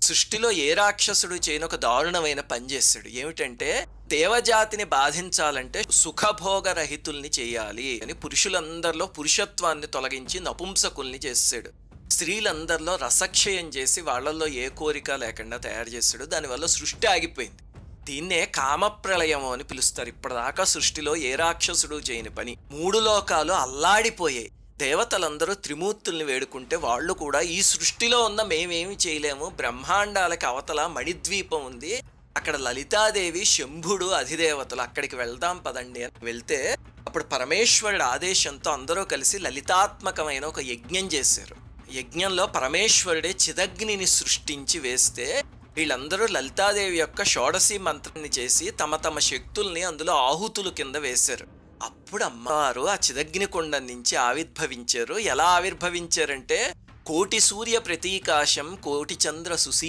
సృష్టిలో ఏ రాక్షసుడు చేయని ఒక దారుణమైన పని చేస్తాడు. ఏమిటంటే దేవజాతిని బాధించాలంటే సుఖభోగరహితుల్ని చేయాలి అని పురుషులందరిలో పురుషత్వాన్ని తొలగించి నపుంసకుల్ని చేసాడు. స్త్రీలందరిలో రసక్షయం చేసి వాళ్ళల్లో ఏ కోరిక లేకుండా తయారు చేశాడు. దానివల్ల సృష్టి ఆగిపోయింది. దీన్నే కామప్రళయము అని పిలుస్తారు. ఇప్పటిదాకా సృష్టిలో ఏ రాక్షసుడు చేయని పని. 3 లోకాలు అల్లాడిపోయాయి. దేవతలందరూ త్రిమూర్తుల్ని వేడుకుంటే వాళ్ళు కూడా ఈ సృష్టిలో ఉన్న మేమేమి చేయలేము, బ్రహ్మాండాలకి అవతల మణిద్వీపం ఉంది, అక్కడ లలితాదేవి, శంభుడు అధిదేవతలు, అక్కడికి వెళ్దాం పదండి అని వెళ్తే అప్పుడు పరమేశ్వరుడు ఆదేశంతో అందరూ కలిసి లలితాత్మకమైన ఒక యజ్ఞం చేశారు. యజ్ఞంలో పరమేశ్వరుడే చిదగ్నిని సృష్టించి వేస్తే వీళ్ళందరూ లలితాదేవి యొక్క షోడశి మంత్రాన్ని చేసి తమ తమ శక్తుల్ని అందులో ఆహుతులు కింద వేశారు. అప్పుడు అమ్మవారు ఆ చిదగ్ని కొండ నుంచి ఆవిర్భవించారు. ఎలా ఆవిర్భవించారంటే కోటి సూర్య ప్రతీకాశం కోటి చంద్ర సుశీ